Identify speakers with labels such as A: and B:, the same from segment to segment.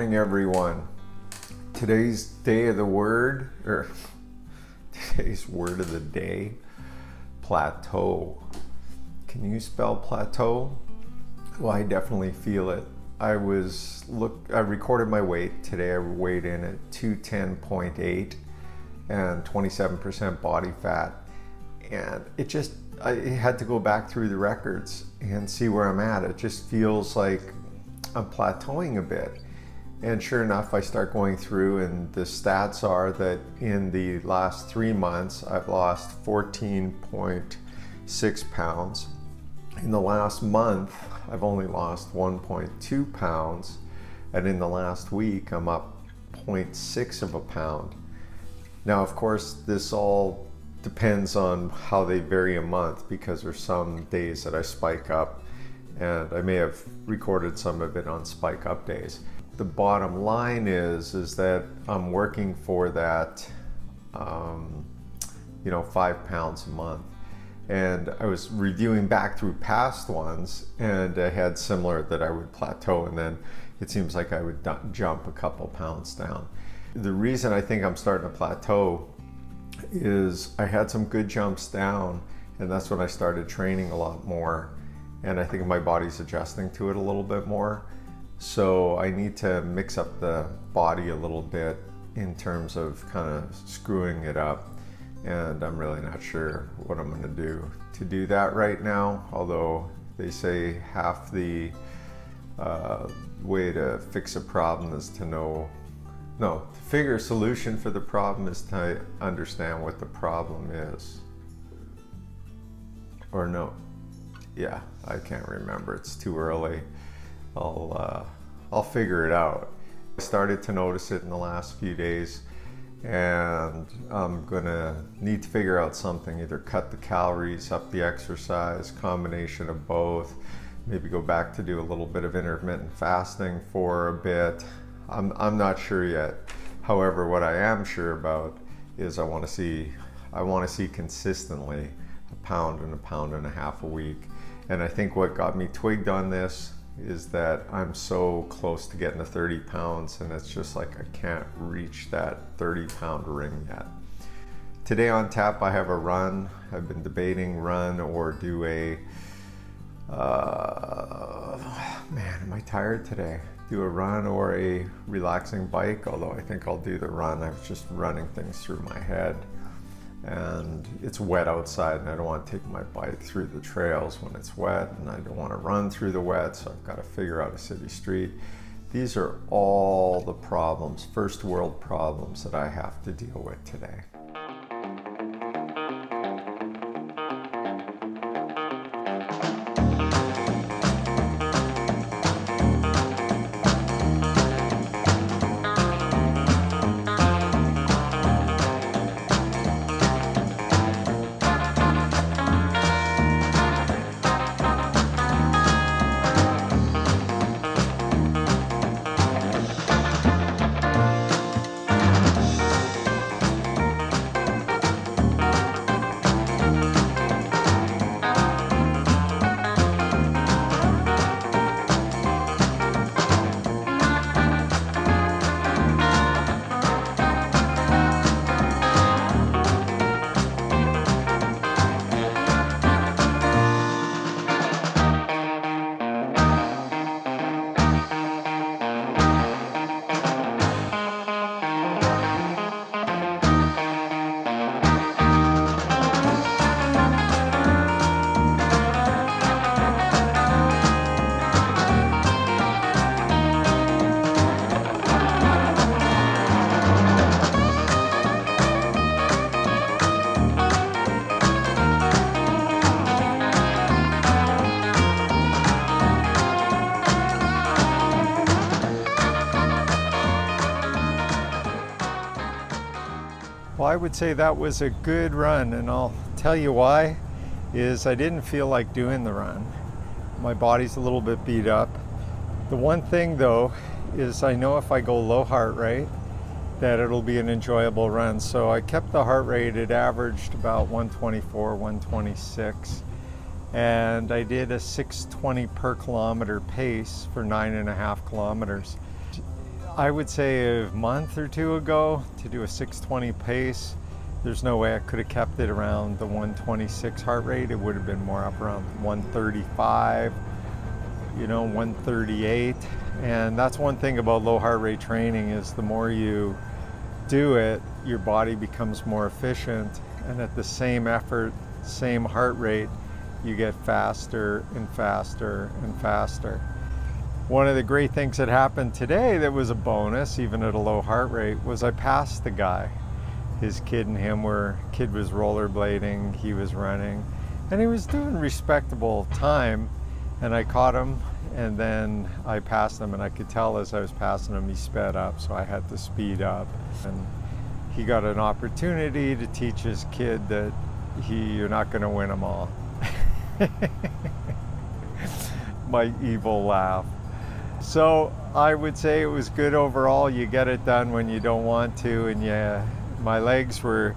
A: morning, everyone. Today's today's word of the day, plateau. Can you spell plateau? Well, I definitely feel it. I recorded my weight today. I weighed in at 210.8 and 27% body fat, and I had to go back through the records and see where I'm at. It just feels like I'm plateauing a bit. And sure enough, I start going through, and the stats are that in the last 3 months, I've lost 14.6 pounds. In the last month, I've only lost 1.2 pounds. And in the last week, I'm up 0.6 of a pound. Now, of course, this all depends on how they vary a month, because there's some days that I spike up, and I may have recorded some of it on spike up days. The bottom line is that I'm working for that, 5 pounds a month. And I was reviewing back through past ones, and I had similar that I would plateau, and then it seems like I would jump a couple pounds down. The reason I think I'm starting to plateau is I had some good jumps down, and that's when I started training a lot more. And I think my body's adjusting to it a little bit more. So I need to mix up the body a little bit in terms of kind of screwing it up. And I'm really not sure what I'm gonna do to do that right now. Although they say half the way to fix a problem is to figure a solution for the problem is to understand what the problem is. Or no. Yeah, I can't remember. It's too early. I'll figure it out. I started to notice it in the last few days, and I'm gonna need to figure out something. Either cut the calories, up the exercise, combination of both. Maybe go back to do a little bit of intermittent fasting for a bit. I'm not sure yet. However, what I am sure about is I want to see consistently a pound and a half a week. And I think what got me twigged on this is that I'm so close to getting to 30 pounds, and it's just like I can't reach that 30-pound ring yet. Today on tap, I have a run. I've been debating run or do am I tired today? Do a run or a relaxing bike, although I think I'll do the run. I was just running things through my head. And it's wet outside, and I don't want to take my bike through the trails when it's wet, and I don't want to run through the wet, so I've got to figure out a city street. These are all the problems, first world problems, that I have to deal with today. Well, I would say that was a good run, and I'll tell you why. Is I didn't feel like doing the run. My body's a little bit beat up. The one thing though is I know if I go low heart rate that it'll be an enjoyable run. So I kept the heart rate, it averaged about 124, 126. And I did a 620 per kilometer pace for 9.5 kilometers. I would say a month or two ago to do a 620 pace. There's no way I could have kept it around the 126 heart rate. It would have been more up around 135, 138. And that's one thing about low heart rate training is the more you do it, your body becomes more efficient. And at the same effort, same heart rate, you get faster and faster and faster. One of the great things that happened today that was a bonus, even at a low heart rate, was I passed the guy. His kid and him kid was rollerblading, he was running, and he was doing respectable time, and I caught him, and then I passed him, and I could tell as I was passing him, he sped up, so I had to speed up. And he got an opportunity to teach his kid that you're not gonna win them all. My evil laugh. So I would say it was good overall. You get it done when you don't want to, and yeah, my legs were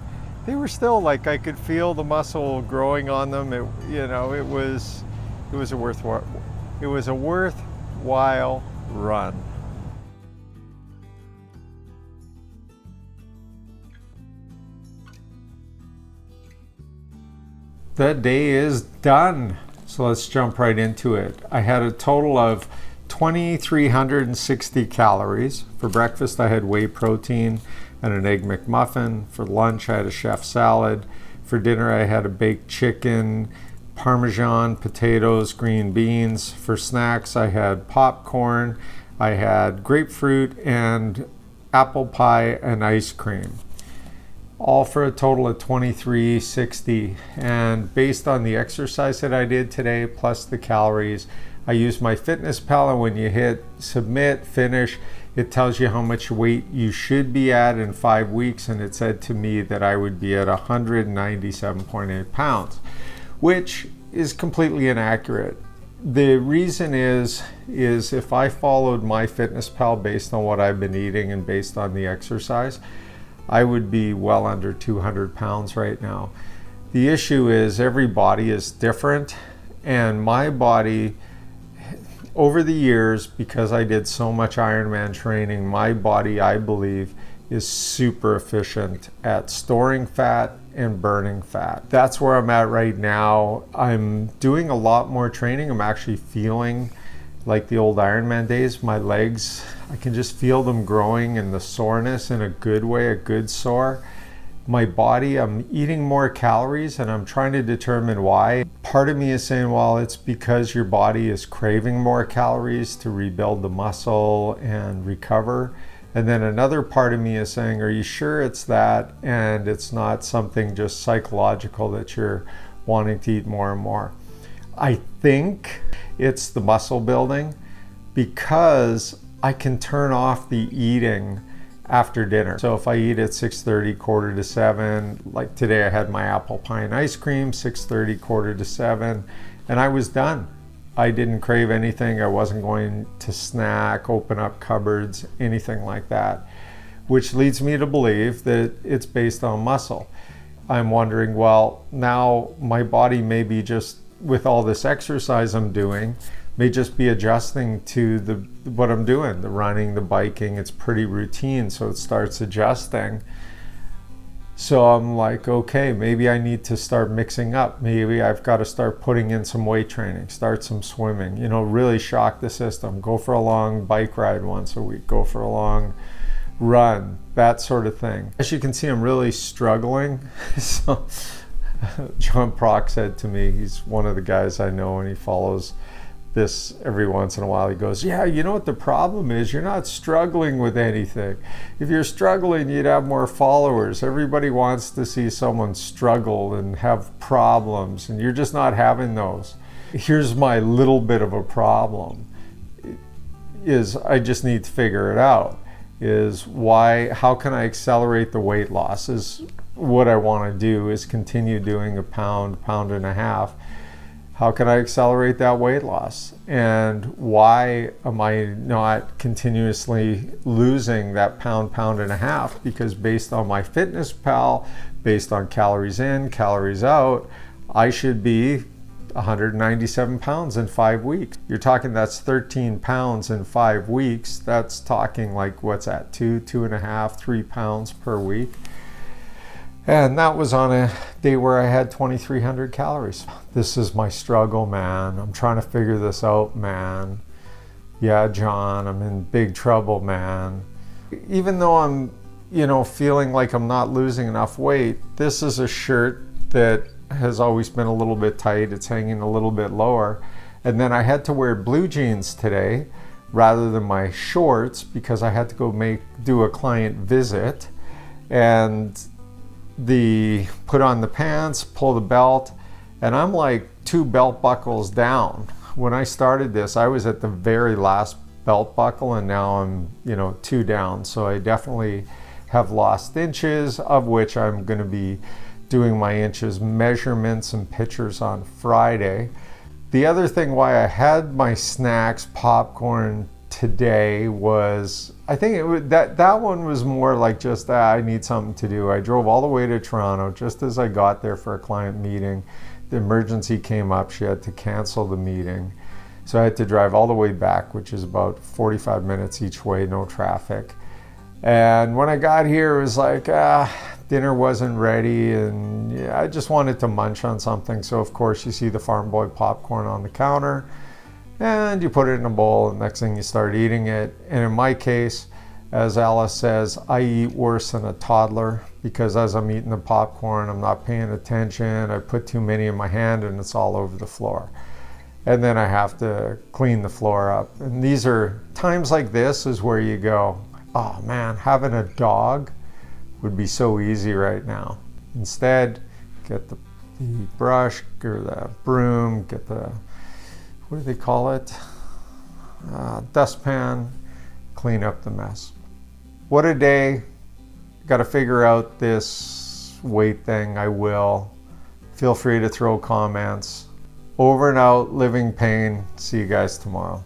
A: still like I could feel the muscle growing on them. It was a worthwhile run. That day is done. So let's jump right into it. I had a total of 2,360 calories. For breakfast, I had whey protein and an egg McMuffin. For lunch, I had a chef salad. For dinner, I had a baked chicken, Parmesan, potatoes, green beans. For snacks, I had popcorn. I had grapefruit and apple pie and ice cream. All for a total of 2,360. And based on the exercise that I did today, plus the calories, I used my FitnessPal, and when you hit submit, finish, it tells you how much weight you should be at in 5 weeks, and it said to me that I would be at 197.8 pounds, which is completely inaccurate. The reason is if I followed my FitnessPal based on what I've been eating and based on the exercise, I would be well under 200 pounds right now. The issue is every body is different, and my body, over the years, because I did so much Ironman training, my body, I believe, is super efficient at storing fat and burning fat. That's where I'm at right now. I'm doing a lot more training. I'm actually feeling like the old Ironman days. My legs, I can just feel them growing, and the soreness in a good way, a good sore. My body, I'm eating more calories, and I'm trying to determine why. Part of me is saying, well, it's because your body is craving more calories to rebuild the muscle and recover. And then another part of me is saying, are you sure it's that and it's not something just psychological that you're wanting to eat more and more? I think it's the muscle building, because I can turn off the eating after dinner. So if I eat at 6:30, quarter to 7, like today I had my apple pie and ice cream, 6:30, quarter to 7, and I was done. I didn't crave anything. I wasn't going to snack, open up cupboards, anything like that, which leads me to believe that it's based on muscle. I'm wondering, well, now my body may be just, with all this exercise I'm doing, may just be adjusting to what I'm doing, the running, the biking. It's pretty routine, so it starts adjusting. So I'm like, okay, maybe I need to start mixing up. Maybe I've got to start putting in some weight training, start some swimming, really shock the system. Go for a long bike ride once a week, go for a long run, that sort of thing. As you can see, I'm really struggling. So John Prock said to me, he's one of the guys I know, and he follows this every once in a while. He goes, yeah, you know what the problem is? You're not struggling with anything. If you're struggling, you'd have more followers. Everybody wants to see someone struggle and have problems, and you're just not having those. Here's my little bit of a problem, is I just need to figure it out. How can I accelerate the weight loss? Is what I want to do, is continue doing a pound and a half. How can I accelerate that weight loss? And why am I not continuously losing that pound and a half? Because based on my FitnessPal, based on calories in, calories out, I should be 197 pounds in 5 weeks. You're talking that's 13 pounds in 5 weeks. That's talking like, what's that, 2.5, 3 pounds per week. And that was on a day where I had 2,300 calories. This is my struggle, man. I'm trying to figure this out, man. Yeah, John, I'm in big trouble, man. Even though I'm, feeling like I'm not losing enough weight, this is a shirt that has always been a little bit tight. It's hanging a little bit lower. And then I had to wear blue jeans today rather than my shorts because I had to go do a client visit. And put on the pants, pull the belt, and I'm like 2 belt buckles down. When I started this, I was at the very last belt buckle, and now I'm 2 down. So I definitely have lost inches, of which I'm going to be doing my inches measurements and pictures on Friday. The other thing why I had my snacks, popcorn today was, I think that one was more like just I need something to do. I drove all the way to Toronto. Just as I got there for a client meeting, the emergency came up. She had to cancel the meeting. So I had to drive all the way back, which is about 45 minutes each way, no traffic. And when I got here, it was like, dinner wasn't ready, and I just wanted to munch on something. So of course you see the Farm Boy popcorn on the counter, and you put it in a bowl, and next thing you start eating it. And in my case, as Alice says, I eat worse than a toddler because as I'm eating the popcorn, I'm not paying attention. I put too many in my hand and it's all over the floor. And then I have to clean the floor up. And these are times like this is where you go, oh man, having a dog would be so easy right now. Instead, get the brush or the broom, get the, what do they call it? Dustpan, clean up the mess. What a day. Got to figure out this weight thing. I will. Feel free to throw comments. Over and out, living pain. See you guys tomorrow.